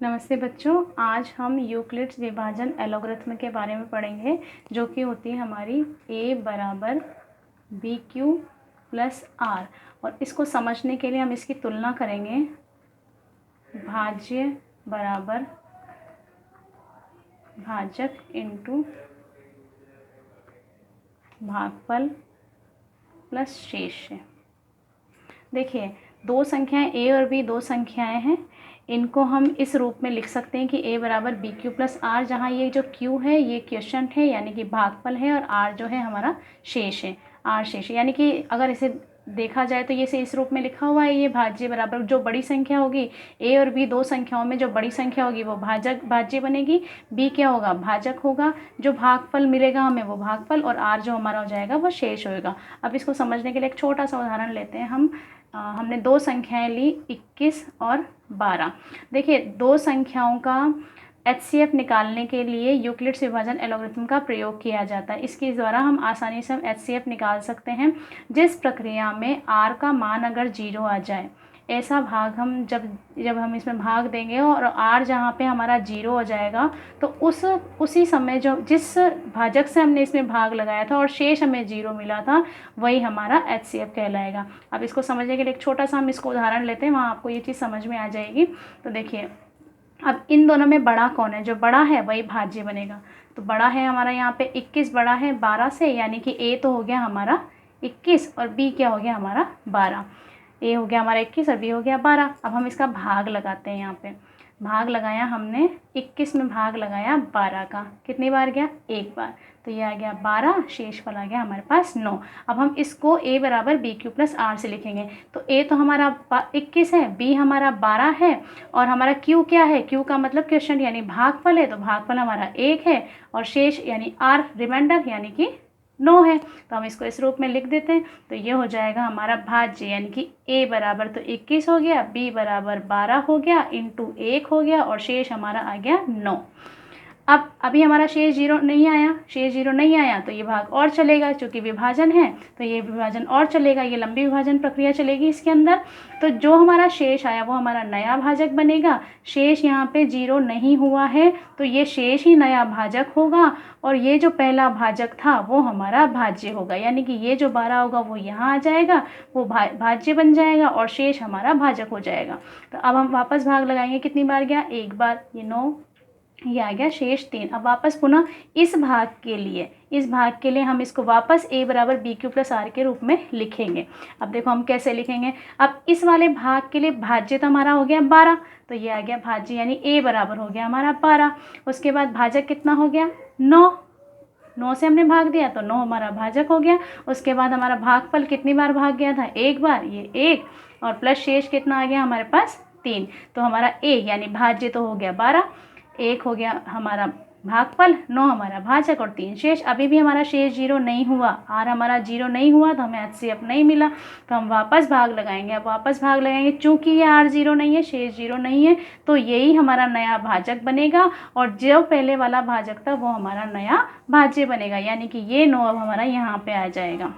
नमस्ते बच्चों, आज हम यूक्लिड्स विभाजन एलोगरिथम के बारे में पढ़ेंगे, जो कि होती है हमारी a बराबर बी क्यू प्लस आर। और इसको समझने के लिए हम इसकी तुलना करेंगे भाज्य बराबर भाजक इंटू भागफल प्लस शेष है। देखिए, दो संख्याएं a और b दो संख्याएं हैं। इनको हम इस रूप में लिख सकते हैं कि a बराबर बी क्यू प्लस आर, जहाँ ये जो q है ये क्वोशंट है यानी कि भागफल है, और r जो है हमारा शेष है, r शेष है। यानी कि अगर इसे देखा जाए तो ये से इस रूप में लिखा हुआ है, ये भाज्य बराबर जो बड़ी संख्या होगी a और b दो संख्याओं में जो बड़ी संख्या होगी वो भाज्य बनेगी, b क्या होगा, भाजक होगा, जो भागफल मिलेगा हमें वो भागफल, और r जो हमारा हो जाएगा वो शेष होएगा। अब इसको समझने के लिए एक छोटा सा उदाहरण लेते हैं हम। हमने दो संख्याएं ली 21 और 12। देखिए, दो संख्याओं का HCF निकालने के लिए यूक्लिड्स विभाजन एलोगरिथम का प्रयोग किया जाता है। इसके द्वारा हम आसानी से HCF निकाल सकते हैं, जिस प्रक्रिया में r का मान अगर 0 आ जाए, ऐसा भाग हम जब हम इसमें भाग देंगे और r जहाँ पे हमारा 0 हो जाएगा, तो उसी समय जो जिस भाजक से हमने इसमें भाग लगाया था और शेष हमें 0 मिला था, वही हमारा HCF कहलाएगा। अब इसको समझने के लिए एक छोटा सा हम इसको उदाहरण लेते हैं, वहाँ आपको ये चीज़ समझ में आ जाएगी। तो देखिए, अब इन दोनों में बड़ा कौन है, जो बड़ा है वही भाज्य बनेगा। तो बड़ा है हमारा यहाँ पे 21 बड़ा है 12 से, यानी कि a तो हो गया हमारा 21 और b क्या हो गया हमारा 12। a हो गया हमारा 21 और b हो गया 12। अब हम इसका भाग लगाते हैं। यहाँ पे भाग लगाया हमने, 21 में भाग लगाया 12 का, कितनी बार गया, एक बार, तो ये आ गया 12, शेषफल आ गया हमारे पास 9। अब हम इसको a बराबर बी क्यू प्लस आर से लिखेंगे। तो a तो हमारा 21 है, b हमारा 12 है, और हमारा q क्या है, q का मतलब क्वोशंट यानी भागफल है, तो भागफल हमारा 1 है, और शेष यानी r रिमाइंडर यानी कि 9 है। तो हम इसको इस रूप में लिख देते हैं। तो ये हो जाएगा हमारा भाज्य, यानी कि a बराबर तो 21 हो गया, b बराबर 12 हो गया, इंटू 1 हो गया, और शेष हमारा आ गया 9। अब अभी हमारा शेष 0 नहीं आया, तो ये भाग और चलेगा, क्योंकि विभाजन है तो ये विभाजन और चलेगा, ये लंबी विभाजन प्रक्रिया चलेगी इसके अंदर। तो जो हमारा शेष आया वो हमारा नया भाजक बनेगा। शेष यहाँ पे 0 नहीं हुआ है, तो ये शेष ही नया भाजक होगा, और ये जो पहला भाजक था वो हमारा भाज्य होगा, यानी कि ये जो 12 होगा वो यहाँ आ जाएगा, वो भाज्य बन जाएगा, और शेष हमारा भाजक हो जाएगा। तो अब हम वापस भाग लगाएंगे, कितनी बार गया, एक बार, ये 9, ये आ गया शेष 3। अब वापस पुनः इस भाग के लिए हम इसको वापस a बराबर बी क्यू प्लस आर के रूप में लिखेंगे। अब देखो हम कैसे लिखेंगे। अब इस वाले भाग के लिए भाज्य तो हमारा हो गया 12, तो ये आ गया भाज्य, यानी a बराबर हो गया हमारा 12। उसके बाद भाजक कितना हो गया, 9 से हमने भाग दिया तो 9 हमारा भाजक हो गया। उसके बाद हमारा भागफल कितनी बार भाग गया था, एक बार, ये 1, और प्लस शेष कितना आ गया हमारे पास 3। तो हमारा a यानी भाज्य तो हो गया 12, 1 हो गया हमारा भागफल, 9 हमारा भाजक, और 3 शेष। अभी भी हमारा शेष 0 नहीं हुआ, r हमारा 0 नहीं हुआ, तो हमें HCF नहीं मिला। तो हम वापस भाग लगाएंगे। अब वापस भाग लगाएंगे, चूंकि ये r 0 नहीं है, शेष 0 नहीं है, तो यही हमारा नया भाजक बनेगा, और जो पहले वाला भाजक था वो हमारा नया भाज्य बनेगा, यानी कि ये 9 अब हमारा यहाँ पे आ जाएगा।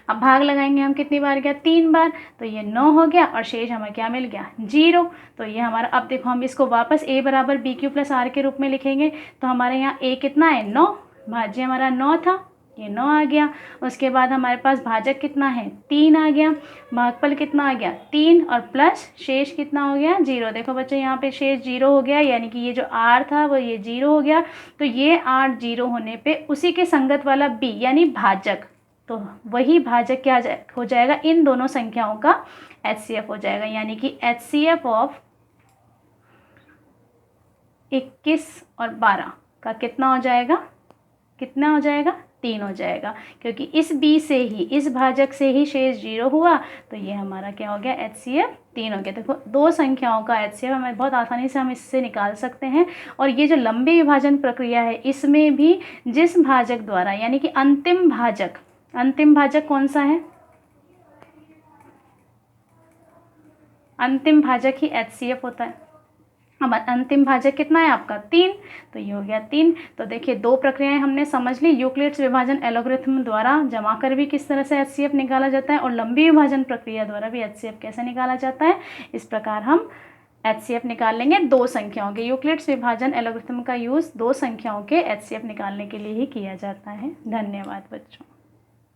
अब भाग लगाएंगे हम, कितनी बार गया, 3 बार, तो ये 9 हो गया, और शेष हमें क्या मिल गया, 0। तो ये हमारा, अब देखो हम इसको वापस a बराबर बी क्यू प्लस आर के रूप में लिखेंगे। तो हमारे यहाँ a कितना है, 9, भाज्य हमारा 9 था, ये 9 आ गया। उसके बाद हमारे पास भाजक कितना है, 3 आ गया, भागफल कितना आ गया, 3, और प्लस शेष कितना हो गया, 0। देखो बच्चों, यहाँ पे शेष 0 हो गया, यानी कि ये जो r था वो ये 0 हो गया। तो ये r 0 होने पे उसी के संगत वाला b यानी भाजक, तो वही भाजक क्या हो जाएगा, इन दोनों संख्याओं का HCF हो जाएगा, यानी कि HCF ऑफ 21 और 12 का कितना हो जाएगा, 3 हो जाएगा, क्योंकि इस b से ही, इस भाजक से ही शेष 0 हुआ, तो ये हमारा क्या हो गया, HCF 3 हो गया। देखो, दो संख्याओं का HCF हमें बहुत आसानी से हम इससे निकाल सकते हैं। और ये जो लंबी विभाजन प्रक्रिया है, इसमें भी जिस भाजक द्वारा, यानी कि अंतिम भाजक कौन सा है, अंतिम भाजक ही HCF होता है। अब अंतिम भाजक कितना है आपका, 3, तो ये हो गया 3। तो देखिए, दो प्रक्रियाएं हमने समझ ली, यूक्लिड्स विभाजन एलोगरिथम द्वारा जमा कर भी किस तरह से HCF निकाला जाता है, और लंबी विभाजन प्रक्रिया द्वारा भी HCF कैसे निकाला जाता है, इस प्रकार हम HCF निकाल लेंगे दो संख्याओं के। यूक्लिड्स विभाजन एल्गोरिथम का यूज़ दो संख्याओं के HCF निकालने के लिए ही किया जाता है। धन्यवाद बच्चों।